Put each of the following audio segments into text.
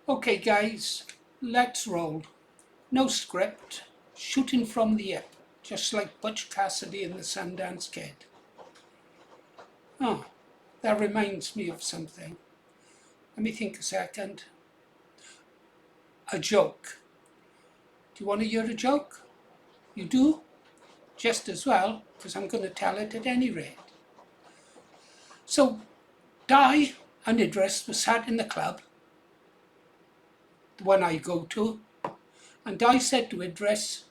Okay guys, let's roll. No script, shooting from the hip, just like Butch Cassidy and the Sundance Kid. Oh, that reminds me of something. Let me think a second. A joke. Do you want to hear a joke? You do? Just as well, because I'm going to tell it at any rate. So, Di and Idris were sat in the club, the one I go to, and Di said to Idris,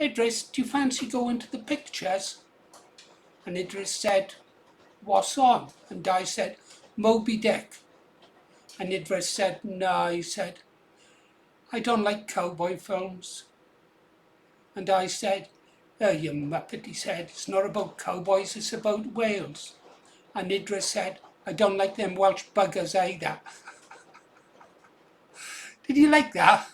Idris, do you fancy going to the pictures? And Idris said, what's on? And Di said, Moby Dick. And Idris said, no, he said, I don't like cowboy films. And I said, oh, you muppet, he said, it's not about cowboys, it's about whales. And Idris said, I don't like them Welsh buggers either. Did you like that?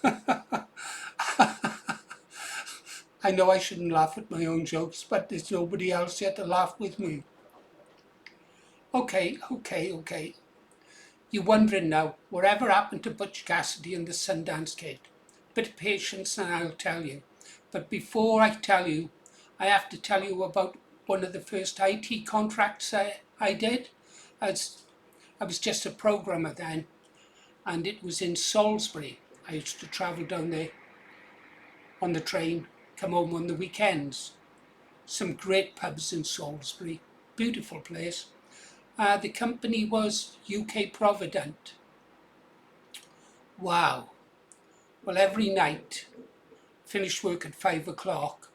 I know I shouldn't laugh at my own jokes, but there's nobody else here to laugh with me. Okay. You're wondering now, whatever happened to Butch Cassidy and the Sundance Kid? Bit of patience and I'll tell you. But before I tell you, I have to tell you about one of the first IT contracts I did. I was just a programmer then, and it was in Salisbury. I used to travel down there on the train, come home on the weekends. Some great pubs in Salisbury, beautiful place. The company was UK Provident. Wow. Well, every night, finished work at 5 o'clock,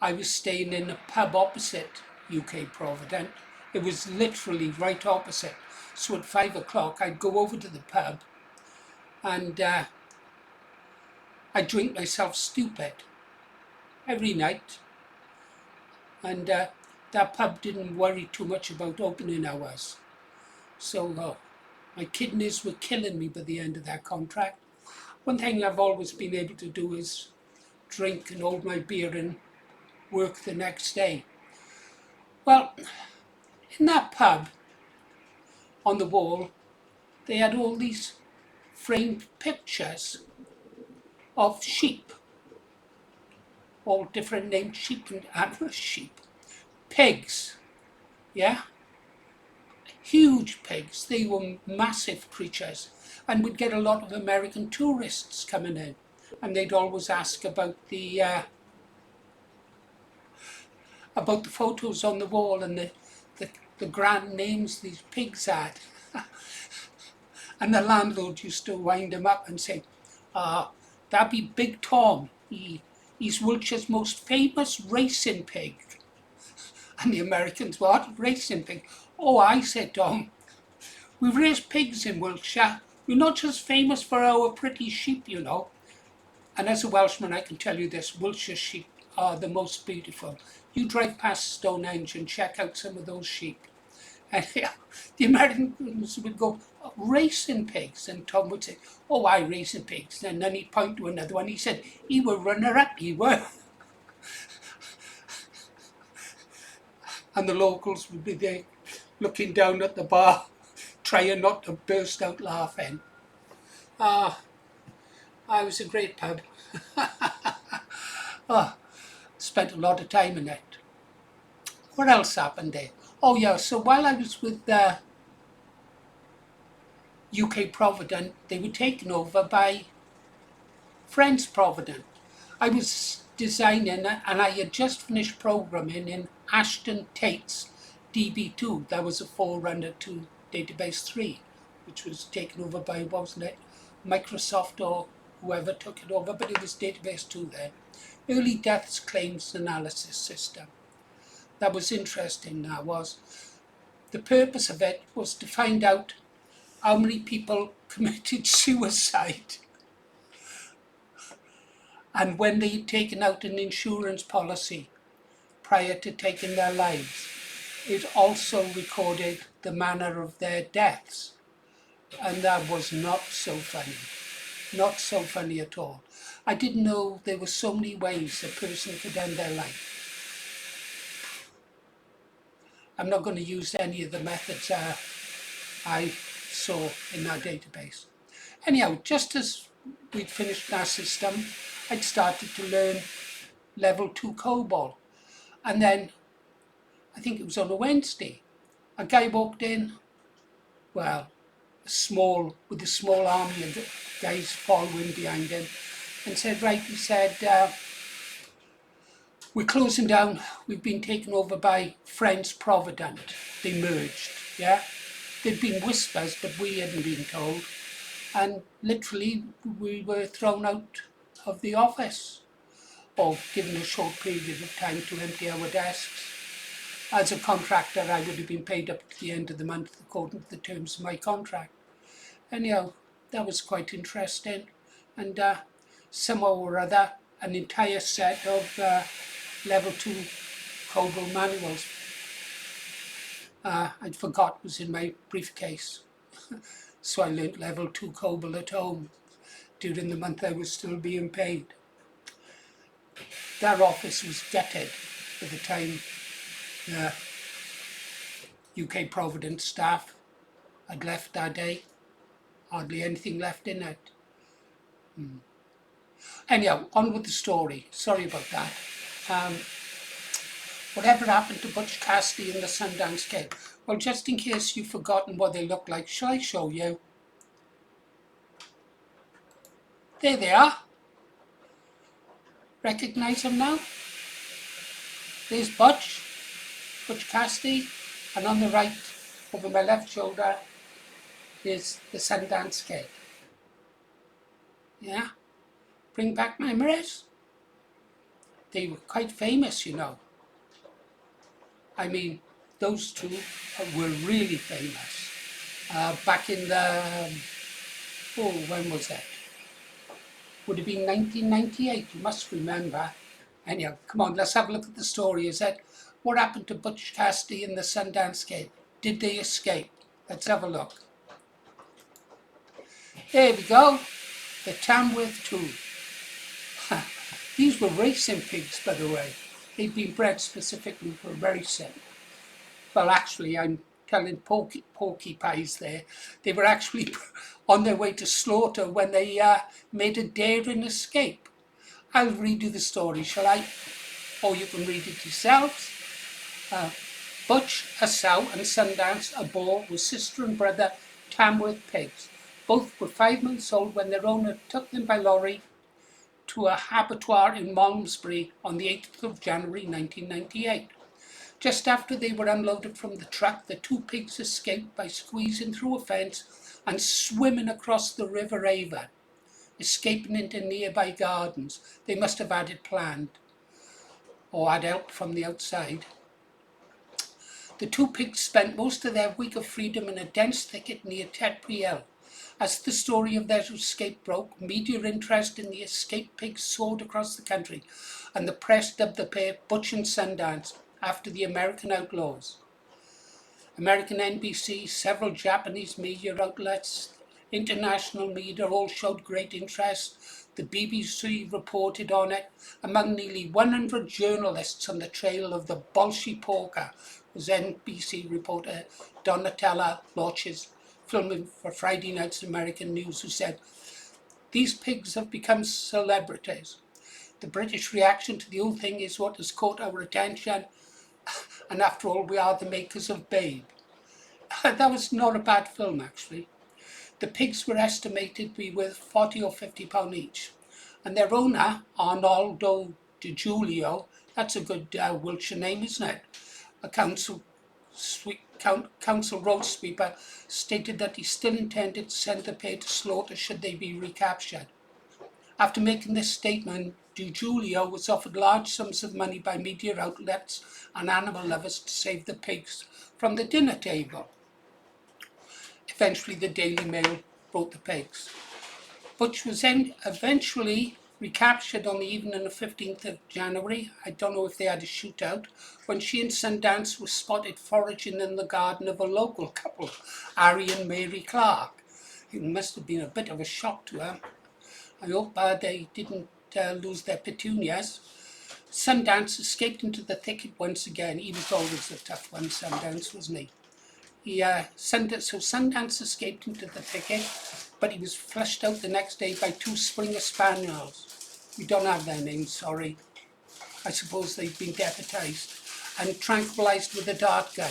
I was staying in a pub opposite UK Provident. It was literally right opposite. So at 5 o'clock, I'd go over to the pub and I'd drink myself stupid every night. And that pub didn't worry too much about opening hours. So my kidneys were killing me by the end of that contract. One thing I've always been able to do is drink and hold my beer and work the next day. Well, in that pub, on the wall, they had all these framed pictures of sheep, all different named sheep and sheep, pigs, yeah? Huge pigs. They were massive creatures, and we'd get a lot of American tourists coming in, and they'd always ask about the photos on the wall and the grand names these pigs had. And the landlord used to wind him up and say, that'd be Big Tom. He's Wiltshire's most famous racing pig. And the Americans, what? Racing pig? Oh, I said, Tom, we raise pigs in Wiltshire. We're not just famous for our pretty sheep, you know. And as a Welshman, I can tell you this, Wiltshire sheep are the most beautiful. You drive past Stonehenge and check out some of those sheep. And the Americans would go, racing pigs. And Tom would say, oh, I racing pigs. And then he'd point to another one. He said, he were runner-up, he were. And the locals would be there looking down at the bar, trying not to burst out laughing. I was a great pub. Spent a lot of time in it. What else happened there? Oh yeah, so while I was with UK Provident, they were taken over by Friends Provident. I was designing and I had just finished programming in Ashton Tate's DB2. That was a forerunner to Database 3, which was taken over by, wasn't it, Microsoft or whoever took it over, but it was Database 2 then. Early deaths claims analysis system. That was interesting now was, the purpose of it was to find out how many people committed suicide and when they'd taken out an insurance policy prior to taking their lives. It also recorded the manner of their deaths. And that was not so funny. Not so funny at all. I didn't know there were so many ways a person could end their life. I'm not going to use any of the methods I saw in that database. Anyhow, just as we'd finished our system, I'd started to learn level 2 COBOL. And then, I think it was on a Wednesday, a guy walked in, well, with a small army of guys following behind him, and said, right, he said, we're closing down, we've been taken over by Friends Provident. They merged, yeah? There'd been whispers, but we hadn't been told. And literally, we were thrown out of the office, or given a short period of time to empty our desks. As a contractor, I would have been paid up to the end of the month according to the terms of my contract. Anyhow, that was quite interesting. And somehow or other, an entire set of level 2 COBOL manuals I'd forgot was in my briefcase. So I learnt level 2 COBOL at home during the month I was still being paid. That office was gutted by the time UK Providence staff had left that day. Hardly anything left in it. Anyhow, on with the story. Sorry about that. Whatever happened to Butch Cassidy and the Sundance Kid? Well, just in case you've forgotten what they look like, shall I show you? There they are. Recognise them now? There's Butch Cassidy, and on the right, over my left shoulder, is the Sundance Kid. Yeah? Bring back memories? They were quite famous, you know. I mean, those two were really famous. Back in the, when was that? Would have been 1998, you must remember. Anyhow, come on, let's have a look at the story. Is that what happened to Butch Cassidy and the Sundance Kid? Did they escape? Let's have a look. There we go, the Tamworth 2. These were racing pigs, by the way. They'd been bred specifically for racing. Well, actually, I'm telling porcupines there. They were actually on their way to slaughter when they made a daring escape. I'll redo the story, shall I? Or you can read it yourselves. Butch, a sow, and Sundance, a boar, were sister and brother Tamworth Pigs. Both were 5 months old when their owner took them by lorry to a abattoir in Malmesbury on the 8th of January 1998. Just after they were unloaded from the truck, the 2 pigs escaped by squeezing through a fence and swimming across the River Avon, escaping into nearby gardens. They must have had it planned, or had help from the outside. The 2 pigs spent most of their week of freedom in a dense thicket near Tetbury Hill. As the story of their escape broke, media interest in the escaped pigs soared across the country, and the press dubbed the pair Butch and Sundance after the American outlaws. American NBC, several Japanese media outlets, international media all showed great interest. The BBC reported on it. Among nearly 100 journalists on the trail of the Bolshoi Porker was NBC reporter Donatella Lodges, filming for Friday night's American news, who said, "These pigs have become celebrities. The British reaction to the whole thing is what has caught our attention, and after all, we are the makers of Babe." That was not a bad film, actually. The pigs were estimated to be worth £40 or £50 each, and their owner, Arnaldo Di Giulio, that's a good Wiltshire name, isn't it? A council road sweeper, stated that he still intended to send the pair to slaughter should they be recaptured. After making this statement, Di Giulio was offered large sums of money by media outlets and animal lovers to save the pigs from the dinner table. Eventually, the Daily Mail brought the pigs. Butch was then eventually recaptured on the evening of 15th of January. I don't know if they had a shootout, when she and Sundance were spotted foraging in the garden of a local couple, Harry and Mary Clark. It must have been a bit of a shock to her. I hope they didn't lose their petunias. Sundance escaped into the thicket once again. He was always a tough one, Sundance, wasn't he? So Sundance escaped into the thicket. but he was flushed out the next day by 2 Springer Spaniels. We don't have their names, sorry. I suppose they've been deputised, and tranquilised with a dart gun.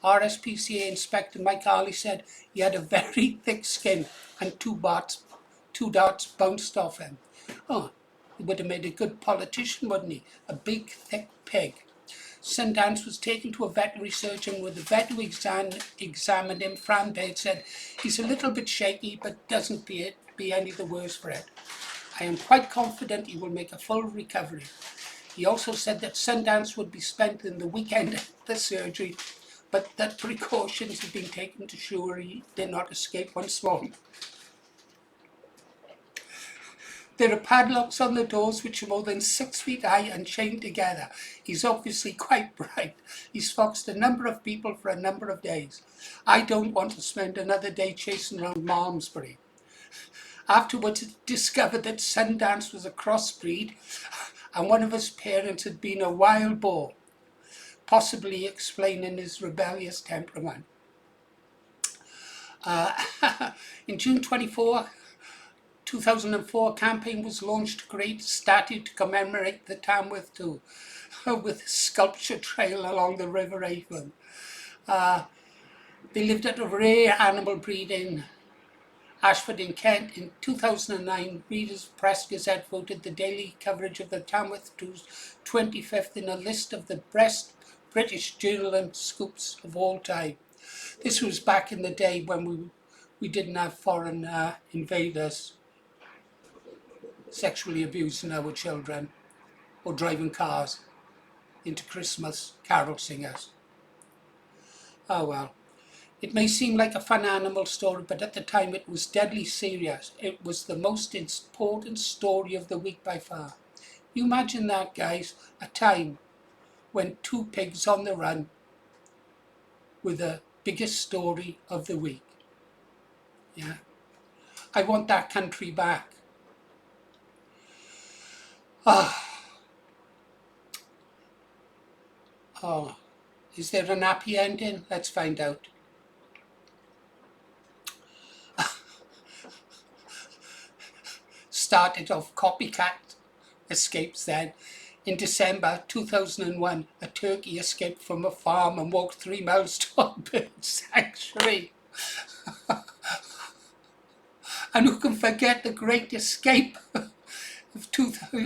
RSPCA Inspector Mike Harley said he had a very thick skin and two darts bounced off him. Oh, he would have made a good politician, wouldn't he? A big, thick pig. Sundance was taken to a veterinary surgeon with the vet who examined him. Fran Baird said, he's a little bit shaky, but doesn't be any the worse for it. I am quite confident he will make a full recovery. He also said that Sundance would be spent in the weekend at the surgery, but that precautions had been taken to ensure he did not escape once more. There are padlocks on the doors which are more than 6 feet high and chained together. He's obviously quite bright. He's foxed a number of people for a number of days. I don't want to spend another day chasing around Malmesbury. Afterwards, it discovered that Sundance was a crossbreed and one of his parents had been a wild boar, possibly explaining his rebellious temperament. In June 2004, a campaign was launched to create a statue to commemorate the Tamworth Pigs with a sculpture trail along the River Avon. They lived at a rare animal breed in Ashford in Kent. In 2009, Reader's Press Gazette voted the daily coverage of the Tamworth Pigs 25th in a list of the best British journalism scoops of all time. This was back in the day when we didn't have foreign invaders sexually abusing our children or driving cars into Christmas carol singers. Oh well. It may seem like a fun animal story, but at the time it was deadly serious. It was the most important story of the week by far. You imagine that, guys, a time when 2 pigs on the run were the biggest story of the week. Yeah. I want that country back. Oh, is there an happy ending? Let's find out. Started off copycat escapes then. In December 2001, a turkey escaped from a farm and walked 3 miles to a bird sanctuary. And who can forget the great escape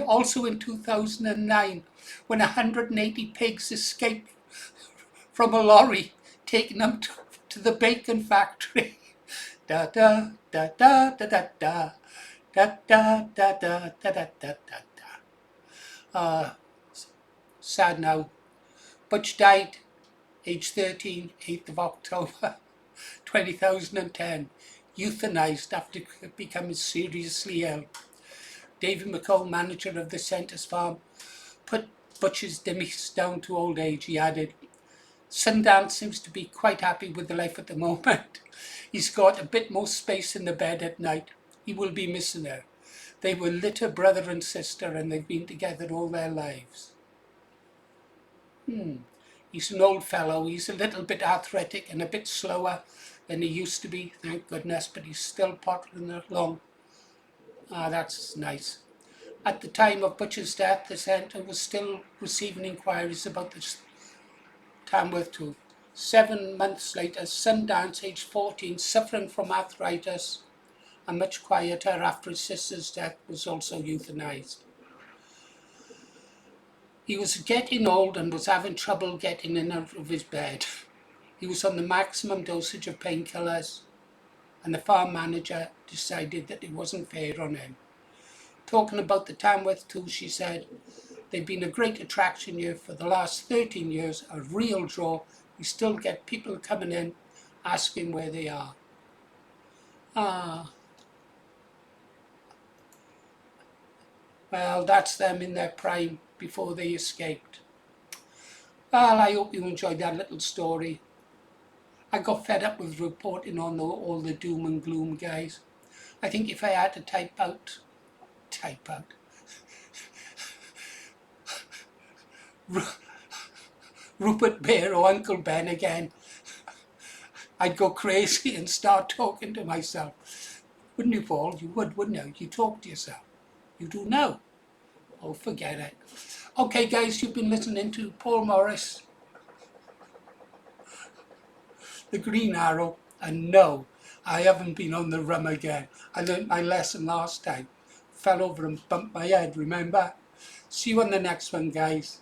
also in 2009, when 180 pigs escaped from a lorry, taking them to the bacon factory. Da da da da da da da. Da, da, da, da, da, da, da, da. Sad now. Butch died, age 13, 8th of October, 2010. Euthanized after becoming seriously ill. David McCall, manager of the Centres Farm, put Butch's demise down to old age. He added, Sundance seems to be quite happy with the life at the moment. He's got a bit more space in the bed at night. He will be missing her. They were litter brother and sister, and they've been together all their lives. He's an old fellow. He's a little bit arthritic and a bit slower than he used to be, thank goodness, but he's still pottering along. That's nice. At the time of Butch's death, the centre was still receiving inquiries about the Tamworth Pigs. 7 months later, Sundance, aged 14, suffering from arthritis, and much quieter after his sister's death, was also euthanized. He was getting old and was having trouble getting in and out of his bed. He was on the maximum dosage of painkillers, and the farm manager decided that it wasn't fair on him. Talking about the Tamworth Pigs, she said, they've been a great attraction here for the last 13 years, a real draw. We still get people coming in asking where they are. Well, that's them in their prime before they escaped. Well, I hope you enjoyed that little story. I got fed up with reporting on all the doom and gloom, guys. I think if I had to type out Rupert Bear or Uncle Ben again, I'd go crazy and start talking to myself. Wouldn't you, Paul? You would, wouldn't you? You talk to yourself. You do now. Oh, forget it. Okay, guys, you've been listening to Paul Morris, the Green Arrow, and no, I haven't been on the rum again. I learned my lesson last time. Fell over and bumped my head, remember? See you on the next one, guys.